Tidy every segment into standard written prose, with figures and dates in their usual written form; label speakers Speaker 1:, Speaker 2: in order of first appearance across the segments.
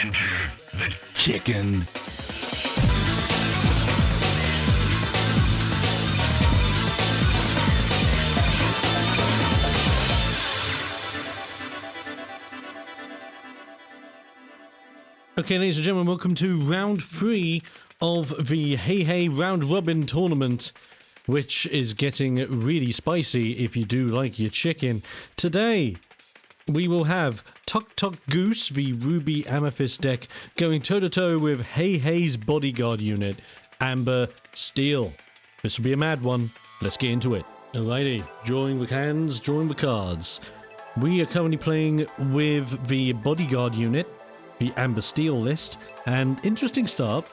Speaker 1: Enter the chicken.
Speaker 2: Okay, ladies and gentlemen, welcome to round 3 of the HeiHei round robin tournament, which is getting really spicy if you do like your chicken. Today, we will have Tuk Tuk Goose, the Ruby Amethyst deck, going toe-to-toe with HeiHei's bodyguard unit, Amber Steel. This will be a mad one. Let's get into it. Alrighty, drawing the hands, drawing the cards. We are currently playing with the bodyguard unit, the Amber Steel list, and interesting start.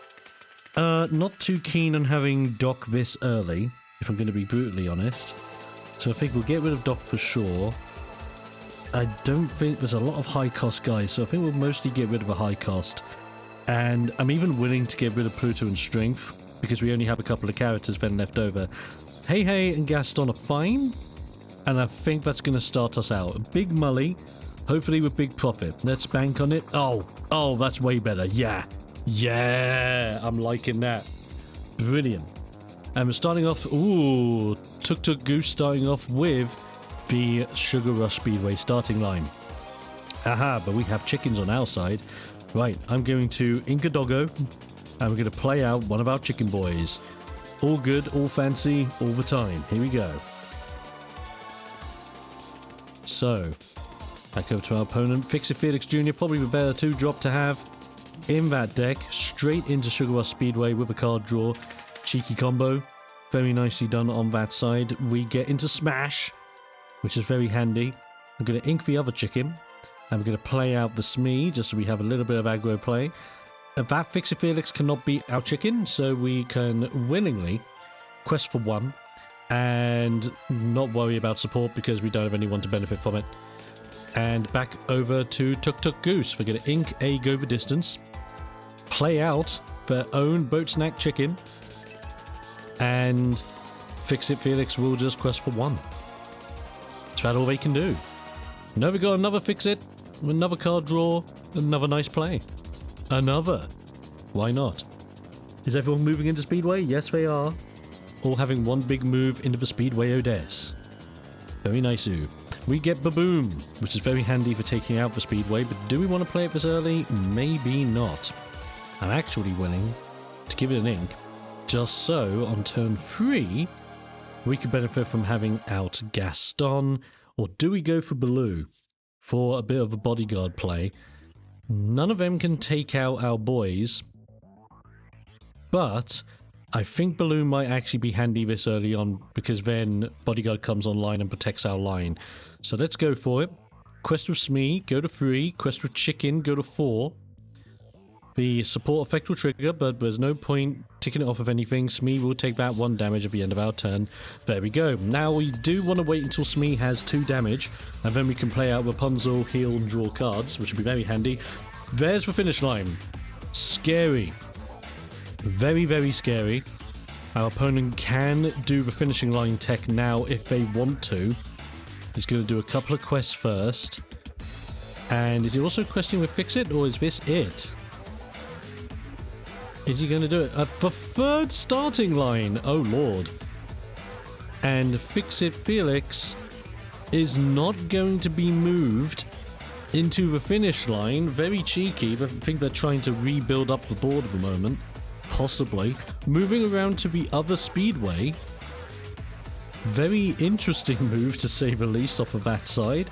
Speaker 2: Not too keen on having Doc this early, if I'm going to be brutally honest. So I think we'll get rid of Doc for sure. I don't think there's a lot of high cost guys, so I think we'll mostly get rid of a high cost. And I'm even willing to get rid of Pluto and Strength, because we only have a couple of characters then left over. HeiHei and Gaston are fine, and I think that's going to start us out. A big Mully. Hopefully with big profit. Let's bank on it. Oh, that's way better. Yeah, I'm liking that. Brilliant. And we're starting off, Tuk Tuk Goose starting off with the Sugar Rush Speedway starting line. Aha, but we have chickens on our side. Right, I'm going to Inca Doggo, and we're going to play out one of our chicken boys. All good, all fancy, all the time. Here we go. So, back over to our opponent. Fix-It Felix Jr., probably the better 2-drop to have in that deck. Straight into Sugar Rush Speedway with a card draw. Cheeky combo. Very nicely done on that side. We get into Smash, which is very handy. I'm going to ink the other chicken, and we're going to play out the Smee, just so we have a little bit of aggro play. That Fix-It Felix cannot beat our chicken, so we can willingly quest for 1, and not worry about support because we don't have anyone to benefit from it. And back over to Tuk Tuk Goose. We're going to ink a Go the Distance, play out their own Boat Snack Chicken, and Fix-It Felix will just quest for 1. That's about all they can do. Now we got another Fix-It, another card draw, another nice play. Another. Why not? Is everyone moving into Speedway? Yes, they are. All having one big move into the Speedway Odess. Very nice. We get Baboom, which is very handy for taking out the Speedway, but do we want to play it this early? Maybe not. I'm actually willing to give it an ink, just so on turn 3, we could benefit from having out Gaston, or do we go for Baloo for a bit of a bodyguard play? None of them can take out our boys, but I think Balloon might actually be handy this early on, because then Bodyguard comes online and protects our line. So let's go for it. Quest with Smee, go to 3. Quest with Chicken, go to 4. The support effect will trigger, but there's no point ticking it off of anything. Smee will take that 1 damage at the end of our turn. There we go. Now we do want to wait until Smee has 2 damage, and then we can play out Rapunzel, heal, and draw cards, which would be very handy. There's the finish line. Scary. Very, very scary. Our opponent can do the finishing line tech now if they want to. He's going to do a couple of quests first. And is he also questing with Fix-It, or is this it? Is he going to do it? The 3rd starting line! Oh lord. And Fix-It Felix is not going to be moved into the finish line. Very cheeky. I think they're trying to rebuild up the board at the moment. Possibly. Moving around to the other Speedway. Very interesting move, to say the least, off of that side.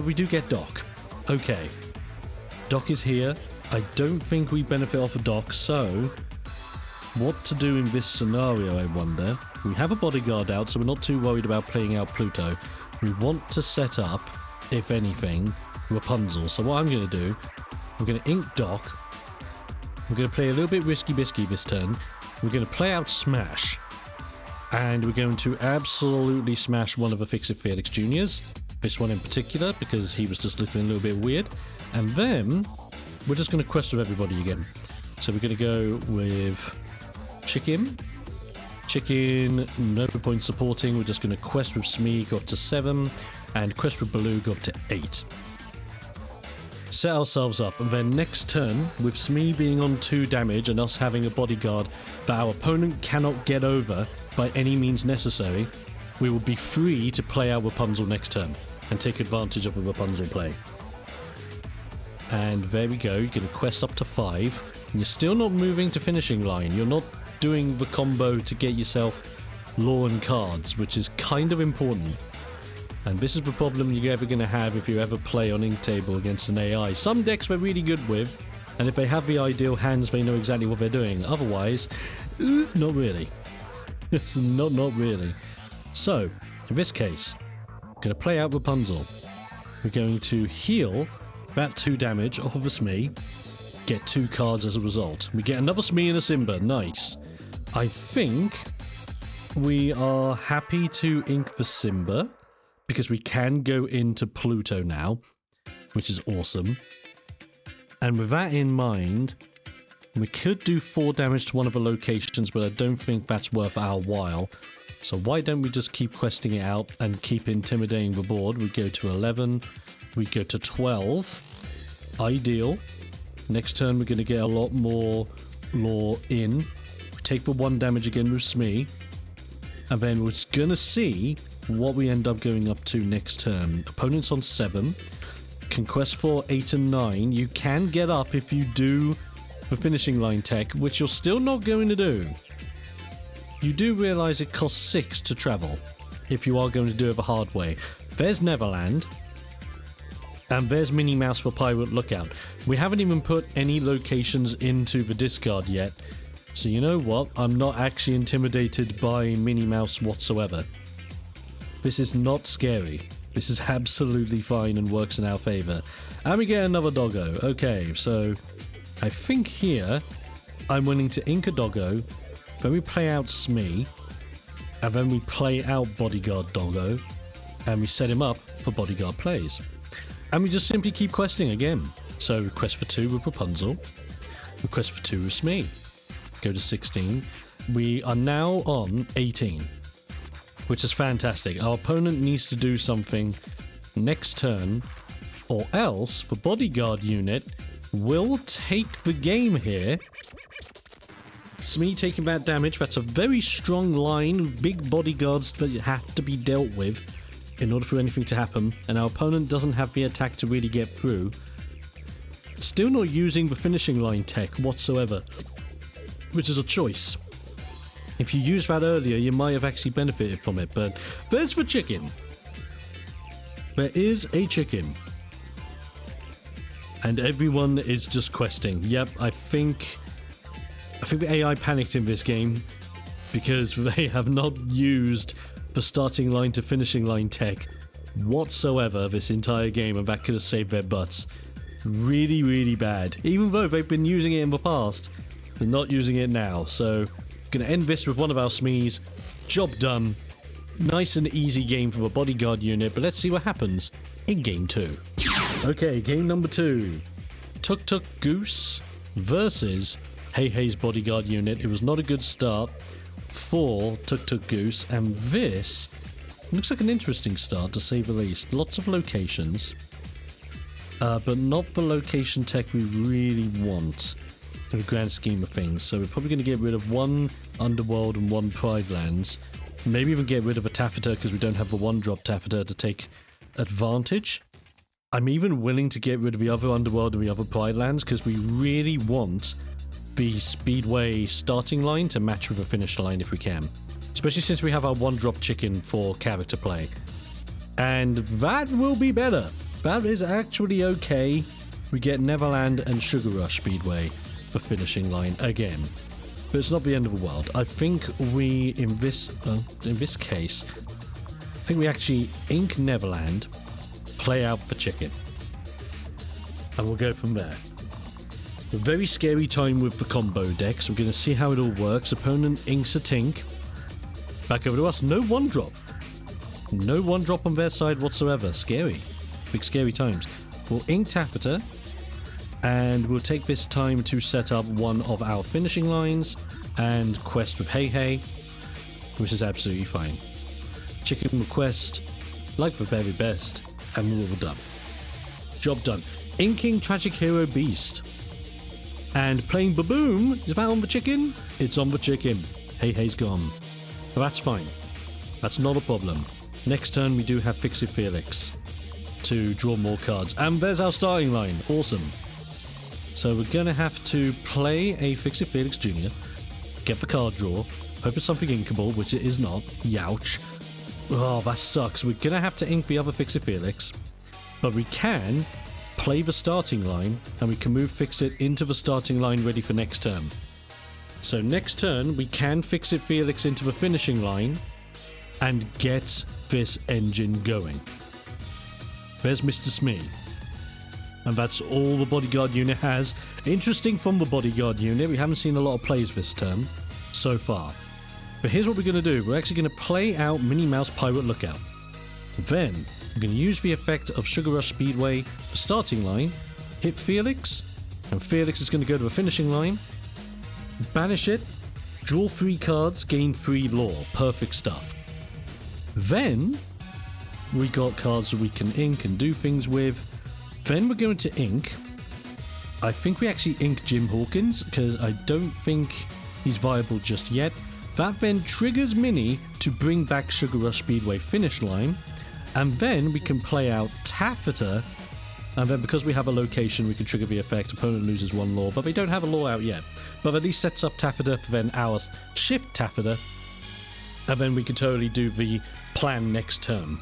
Speaker 2: We do get Doc. Okay. Doc is here. I don't think we benefit off of Doc, so what to do in this scenario, I wonder. We have a bodyguard out, so we're not too worried about playing out Pluto. We want to set up, if anything, Rapunzel. So what I'm going to do, we're going to ink Doc. We're going to play a little bit risky bisky this turn. We're going to play out Smash. And we're going to absolutely smash one of the Fix-It Felix Juniors. This one in particular, because he was just looking a little bit weird. And then we're just going to quest with everybody again. So we're going to go with Chicken. Chicken, no point supporting. We're just going to quest with Smee, go up to 7. And quest with Baloo, go up to 8. set ourselves up, and then next turn, with Smee being on 2 damage and us having a bodyguard that our opponent cannot get over by any means necessary, we will be free to play our Rapunzel next turn and take advantage of a Rapunzel play. And there we go, you get a quest up to 5. And you're still not moving to finishing line. You're not doing the combo to get yourself lore and cards, which is kind of important. And this is the problem you're ever going to have if you ever play on Ink Table against an AI. Some decks we're really good with, and if they have the ideal hands, they know exactly what they're doing. Otherwise, not really. It's not really. So, in this case, I'm going to play out Rapunzel. We're going to heal that 2 damage off of a Smee, get 2 cards as a result. We get another Smee and a Simba. Nice. I think we are happy to ink the Simba, because we can go into Pluto now, which is awesome. And with that in mind, we could do 4 damage to one of the locations, but I don't think that's worth our while. So why don't we just keep questing it out and keep intimidating the board? We go to 11, we go to 12. Ideal. Next turn we're going to get a lot more lore in. We take the 1 damage again with Smee. And then we're just going to see what we end up going up to next turn. Opponent's on 7. Conquest for 8 and 9. You can get up if you do the finishing line tech, which you're still not going to do. You do realise it costs 6 to travel, if you are going to do it the hard way. There's Neverland. And there's Minnie Mouse for Pirate Lookout. We haven't even put any locations into the discard yet. So you know what? I'm not actually intimidated by Minnie Mouse whatsoever. This is not scary. This is absolutely fine and works in our favour. And we get another doggo. Okay, so I think here I'm willing to ink a doggo, then we play out Smee, and then we play out Bodyguard Doggo, and we set him up for Bodyguard plays. And we just simply keep questing again. So request for 2 with Rapunzel, request for 2 with Smee. Go to 16. We are now on 18. Which is fantastic. Our opponent needs to do something next turn, or else the bodyguard unit will take the game here. Smee taking that damage, that's a very strong line, big bodyguards that have to be dealt with in order for anything to happen, and our opponent doesn't have the attack to really get through. Still not using the finishing line tech whatsoever, which is a choice. If you used that earlier, you might have actually benefited from it, but there's the chicken. There is a chicken. And everyone is just questing. Yep, I think the AI panicked in this game because they have not used the starting line to finishing line tech whatsoever this entire game, and that could have saved their butts. Really, really bad. Even though they've been using it in the past, they're not using it now, so gonna end this with one of our Smees. Job done. Nice and easy game for the bodyguard unit, but let's see what happens in game 2. Okay, game number 2. Tuk Tuk Goose versus HeiHei's bodyguard unit. It was not a good start for Tuk Tuk Goose, and this looks like an interesting start to say the least. Lots of locations, but not the location tech we really want in the grand scheme of things. So we're probably going to get rid of 1 Underworld and 1 Pride Lands. Maybe even get rid of a Taffeta because we don't have the 1-drop Taffeta to take advantage. I'm even willing to get rid of the other Underworld and the other Pride Lands because we really want the Speedway starting line to match with the finish line if we can. Especially since we have our 1-drop chicken for character play. And that will be better. That is actually okay. We get Neverland and Sugar Rush Speedway for finishing line again. But it's not the end of the world. I think we, in this case, I think we actually ink Neverland, play out the chicken, and we'll go from there. A very scary time with the combo decks. We're going to see how it all works. Opponent inks a Tink. Back over to us. No 1-drop. No 1-drop on their side whatsoever. Scary. Big scary times. We'll ink Taffeta, and we'll take this time to set up one of our finishing lines and quest with HeiHei, which is absolutely fine. Chicken request, like the very best, and we're all done. Job done. inking Tragic Hero Beast. And playing Baboom, is that on the chicken? It's on the chicken. HeiHei's gone. But that's fine. That's not a problem. Next turn we do have Fix-It Felix to draw more cards. And there's our starting line. Awesome. So we're going to have to play a Fix-It Felix Jr., get the card draw, hope it's something inkable, which it is not. Youch. Oh, that sucks. We're going to have to ink the other Fix-It Felix, but we can play the starting line, and we can move Fix-It into the starting line ready for next turn. So next turn, we can Fix-It Felix into the finishing line and get this engine going. There's Mr. Smee. And that's all the bodyguard unit has. Interesting from the bodyguard unit, we haven't seen a lot of plays this turn so far. But here's what we're going to do. We're actually going to play out Minnie Mouse Pirate Lookout. Then, we're going to use the effect of Sugar Rush Speedway, the starting line, hit Felix, and Felix is going to go to the finishing line, banish it, draw 3 cards, gain 3 lore. Perfect stuff. Then, we got cards that we can ink and do things with. Then we're going to ink. I think we actually ink Jim Hawkins, because I don't think he's viable just yet. That then triggers Minnie to bring back Sugar Rush Speedway finish line. And then we can play out Taffeta. And then because we have a location, we can trigger the effect. Opponent loses 1 lore, but we don't have a lore out yet. But at least sets up Taffeta for then our shift Taffeta. And then we can totally do the plan next turn.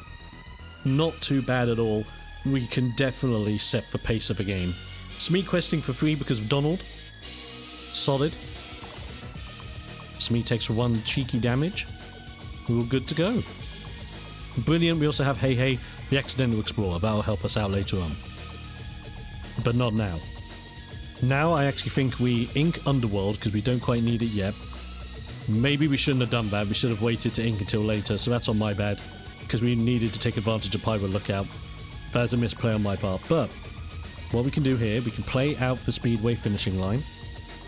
Speaker 2: Not too bad at all. We can definitely set the pace of the game. Smee questing for free because of Donald. Solid. Smee takes 1 cheeky damage. We're all good to go. Brilliant. We also have HeiHei, the Accidental Explorer. That'll help us out later on. But not now. Now I actually think we ink Underworld because we don't quite need it yet. Maybe we shouldn't have done that. We should have waited to ink until later, so that's on my bad. Because we needed to take advantage of Pirate Lookout. That's a misplay on my part. But what we can do here, we can play out the Speedway finishing line.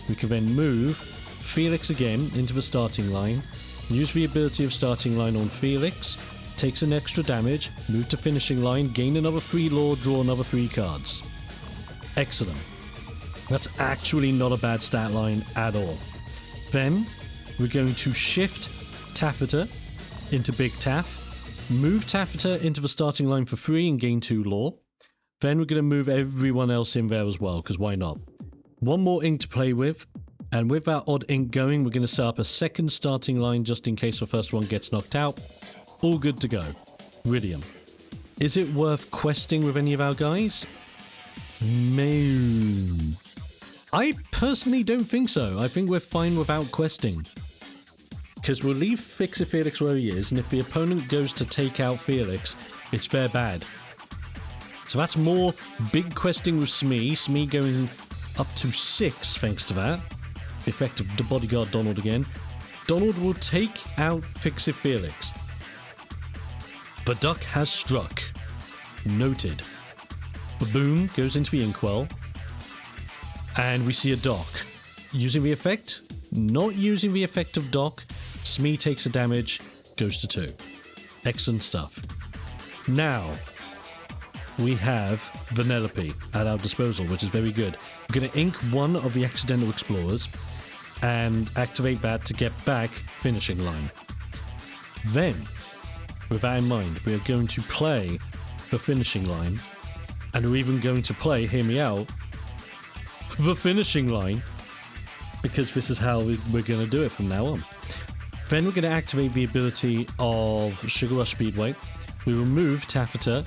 Speaker 2: We can then move Felix again into the starting line. Use the ability of starting line on Felix. Takes an extra damage. Move to finishing line. Gain another 3 lore. Draw another 3 cards. Excellent. That's actually not a bad stat line at all. Then we're going to shift Taffeta into Big Taff. Move Taffeta into the starting line for free and gain 2 lore. Then we're going to move everyone else in there as well, because why not? 1 more ink to play with, and with that odd ink going, we're going to set up a second starting line just in case the first one gets knocked out. All good to go. Brilliant. Is it worth questing with any of our guys? I personally don't think so. I think we're fine without questing. Because we'll leave Fix-It Felix where he is, and if the opponent goes to take out Felix, it's fair bad. So that's more big questing with Smee. Smee going up to 6 thanks to that. The effect of the bodyguard Donald again. Donald will take out Fix-It Felix. The duck has struck. Noted. Baboom goes into the inkwell. And we see a dock. Using the effect? Not using the effect of dock. Smee takes a damage, goes to 2. Excellent stuff. Now, we have Vanellope at our disposal, which is very good. We're going to ink 1 of the Accidental Explorers and activate that to get back finishing line. Then, with that in mind, we are going to play the finishing line, and we're even going to play, hear me out, the finishing line, because this is how we're going to do it from now on. Then we're going to activate the ability of Sugar Rush Speedway. We will move Taffeta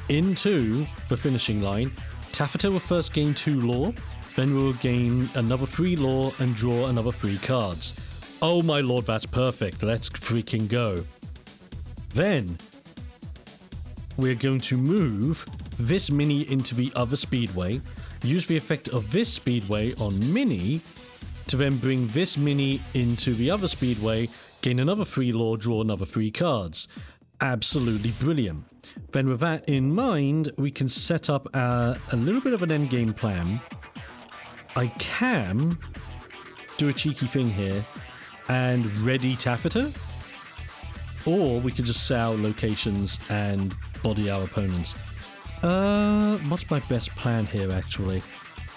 Speaker 2: into the finishing line. Taffeta will first gain 2 lore, then we will gain another 3 lore and draw another 3 cards. Oh my lord, that's perfect. Let's freaking go. Then we're going to move this Minnie into the other Speedway, use the effect of this Speedway on Minnie to then bring this Minnie into the other Speedway, gain another 3 lore, draw another 3 cards. Absolutely brilliant. Then with that in mind, we can set up a little bit of an endgame plan. I can do a cheeky thing here and ready Taffeta, or we can just set out locations and body our opponents. What's my best plan here, actually?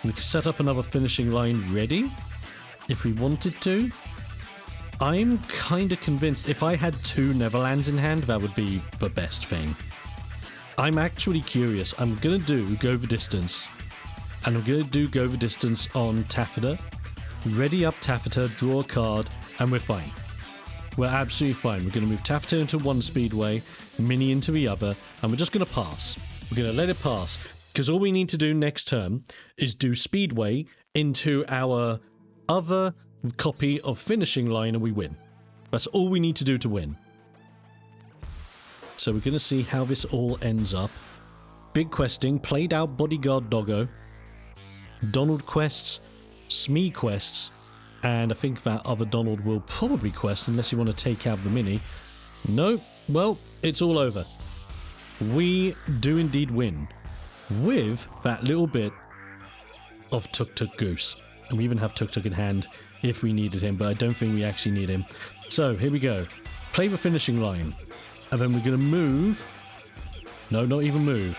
Speaker 2: We could set up another finishing line ready, if we wanted to. I'm kind of convinced if I had 2 Neverlands in hand, that would be the best thing. I'm actually curious. I'm going to do Go the Distance. And I'm going to do Go the Distance on Taffeta. Ready up Taffeta, draw a card, and we're fine. We're absolutely fine. We're going to move Taffeta into one speedway, Mini into the other, and we're just going to pass. We're going to let it pass, because all we need to do next turn is do speedway into our other copy of finishing line, and we win. That's all we need to do to win. So we're going to see how this all ends up. Big questing, played out Bodyguard Doggo, Donald quests, Smee quests, and I think that other Donald will probably quest unless you want to take out the Mini. No, well, it's all over. We do indeed win with that little bit of Tuk Tuk Goose. And we even have Tuk Tuk in hand if we needed him, but I don't think we actually need him. So here we go. Play the finishing line. And then we're going to move. No, not even move.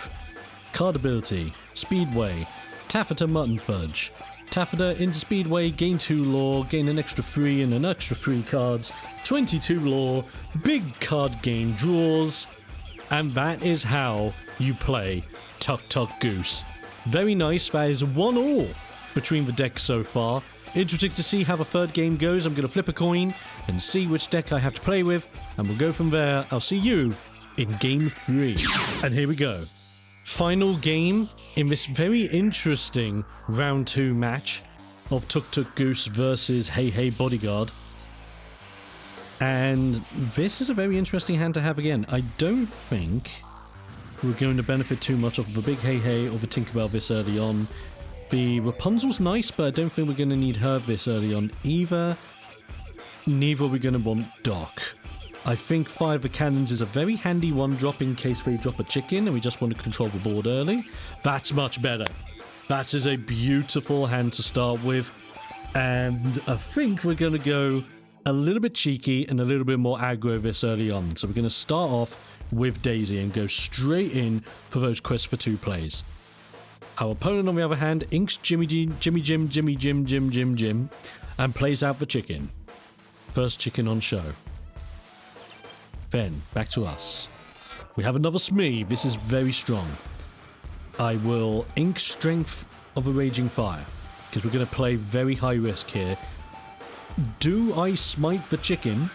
Speaker 2: Card ability. Speedway. Taffeta Mutton Fudge. Taffeta into Speedway, gain 2 lore, gain an extra 3 and an extra 3 cards, 22 lore, big card gain draws, and that is how you play Tuk Tuk Goose. Very nice, that is 1-1 between the decks so far. Interesting to see how the third game goes. I'm going to flip a coin and see which deck I have to play with, and we'll go from there. I'll see you in game 3. And here we go. Final game in this very interesting round 2 match of Tuk Tuk Goose versus HeiHei Bodyguard. And this is a very interesting hand to have again. I don't think we're going to benefit too much off of the big HeiHei or the Tinkerbell this early on. The Rapunzel's nice, but I don't think we're going to need her this early on either. Neither are we going to want Doc. I think Fire the Cannons is a very handy one drop in case we drop a chicken and we just want to control the board early. That's much better. That is a beautiful hand to start with. And I think we're going to go a little bit cheeky and a little bit more aggro this early on. So we're going to start off with Daisy and go straight in for those Quest for 2 plays. Our opponent, on the other hand, inks Jimmy Jim, and plays out the chicken. First chicken on show. Then, back to us. We have another Smee. This is very strong. I will ink Strength of a Raging Fire, because we're going to play very high risk here. Do I smite the chicken?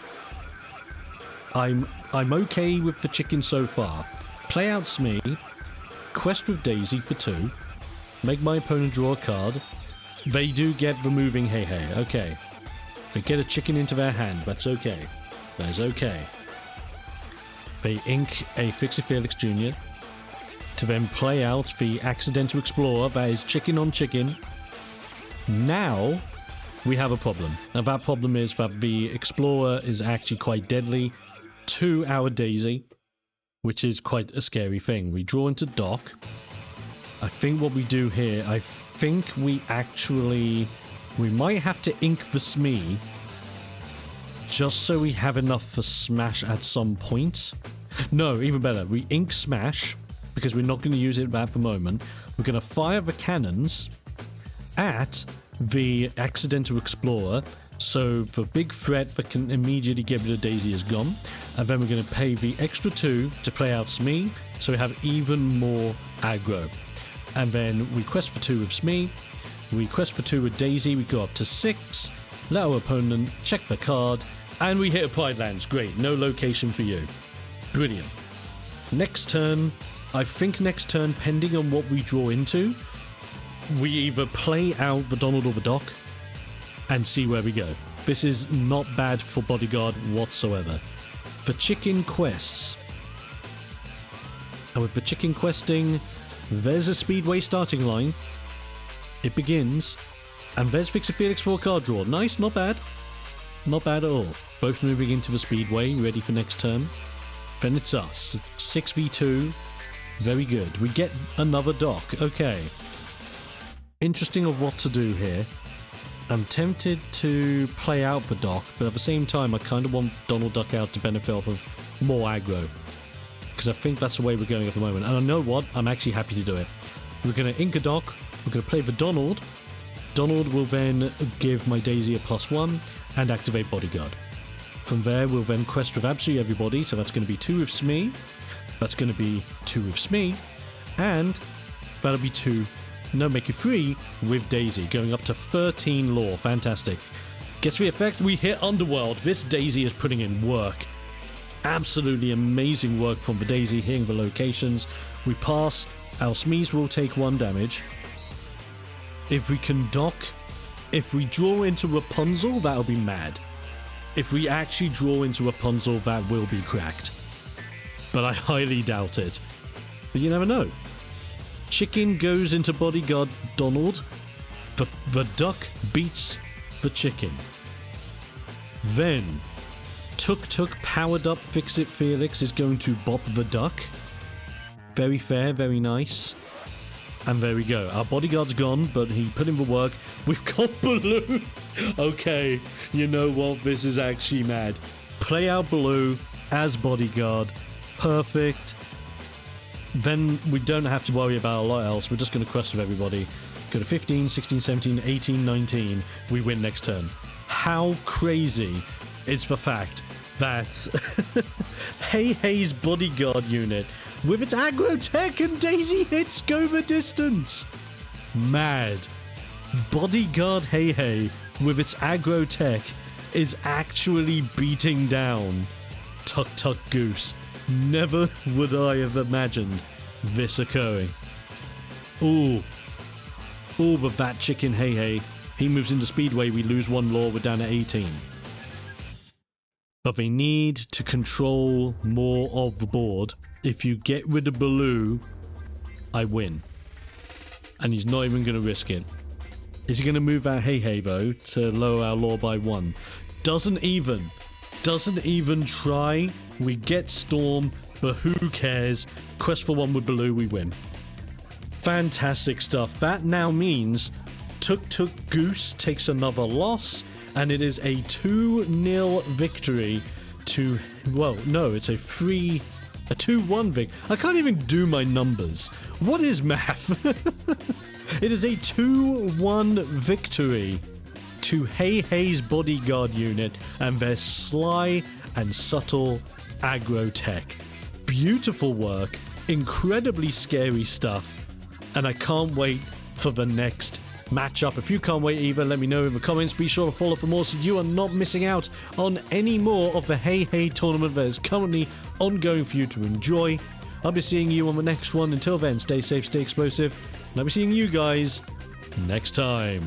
Speaker 2: I'm okay with the chicken so far. Play out Smee. Quest with Daisy for 2. Make my opponent draw a card. They do get the moving HeiHei. Okay. They get a chicken into their hand. That's okay. That is okay. They ink a Fixie Felix Jr. to then play out the Accidental Explorer. That is chicken on chicken. Now we have a problem. Now that problem is that the Explorer is actually quite deadly to our Daisy, which is quite a scary thing. We draw into Doc. I think what we do here, I think we might have to ink the Smee just so we have enough for Smash at some point. No, even better. We ink Smash because we're not going to use it at the moment. We're going to fire the cannons at the Accidental Explorer. So the big threat that can immediately get rid of Daisy is gone. And then we're going to pay the extra 2 to play out Smee, so we have even more aggro. And then we quest for 2 with Smee. We quest for 2 with Daisy. We go up to 6. Let our opponent check the card. And we hit a Pride Lands. Great. No location for you. Brilliant. Next turn. I think next turn, pending on what we draw into, we either play out the Donald or the Doc and see where we go. This is not bad for Bodyguard whatsoever. The chicken quests. And with the chicken questing, there's a Speedway starting line. It begins. And there's Fixie Felix for a card draw. Nice, not bad. Not bad at all. Both moving into the Speedway, ready for next turn. Then it's us. 6v2. Very good. We get another Doc. Okay. Interesting of what to do here. I'm tempted to play out the Doc, but at the same time I kind of want Donald Duck out to benefit off of more aggro. because I think that's the way we're going at the moment. And I know what? I'm actually happy to do it. We're going to ink a dock. We're going to play the Donald. Donald will then give my Daisy a +1 and activate Bodyguard. From there, we'll then quest with absolutely everybody. So that's going to be 2 with Smee. That's going to be 2 with Smee. And that'll be 2. No, make it 3 with Daisy. Going up to 13 lore. Fantastic. Gets the effect. We hit Underworld. This Daisy is putting in work. Absolutely amazing work from the Daisy, hitting the locations. We pass. Our Smees will take 1 damage. If we can dock, if we draw into Rapunzel, that'll be mad. If we actually draw into Rapunzel, that will be cracked. But I highly doubt it. But you never know. Chicken goes into Bodyguard Donald. The duck beats the chicken. Then Tuk powered up Fix It Felix is going to bop the duck. Very fair, very nice. And there we go. Our Bodyguard's gone, but he put in the work. We've got Baloo. Okay, you know what? This is actually mad. Play out Baloo as Bodyguard. Perfect. Then we don't have to worry about a lot else. We're just going to quest with everybody. Go to 15, 16, 17, 18, 19. We win next turn. How crazy is the fact that HeiHei's Bodyguard unit, with its aggro tech and Daisy hits, go the distance? Mad. Bodyguard HeiHei, with its aggro tech, is actually beating down Tuk Goose. Never would I have imagined this occurring. Ooh, but that chicken HeiHei, he moves into Speedway, we lose 1 lore, we're down at 18. But they need to control more of the board. If you get rid of Baloo, I win. And he's not even going to risk it. Is he going to move our HeiHei though to lower our lore by 1? Doesn't even try. We get Storm, but who cares? Quest for 1 with Baloo, we win. Fantastic stuff. That now means Tuk Goose takes another loss, and it is a 2-0 victory to, well, no, it's a 2-1 victory. I can't even do my numbers. What is math? It is a 2-1 victory to HeiHei's Bodyguard unit and their sly and subtle aggro tech. Beautiful work, incredibly scary stuff, and I can't wait for the next matchup. If you can't wait either, let me know in the comments. Be sure to follow for more so you are not missing out on any more of the HeiHei tournament that is currently ongoing for you to enjoy. I'll be seeing you on the next one. Until then, stay safe, stay explosive, and I'll be seeing you guys next time.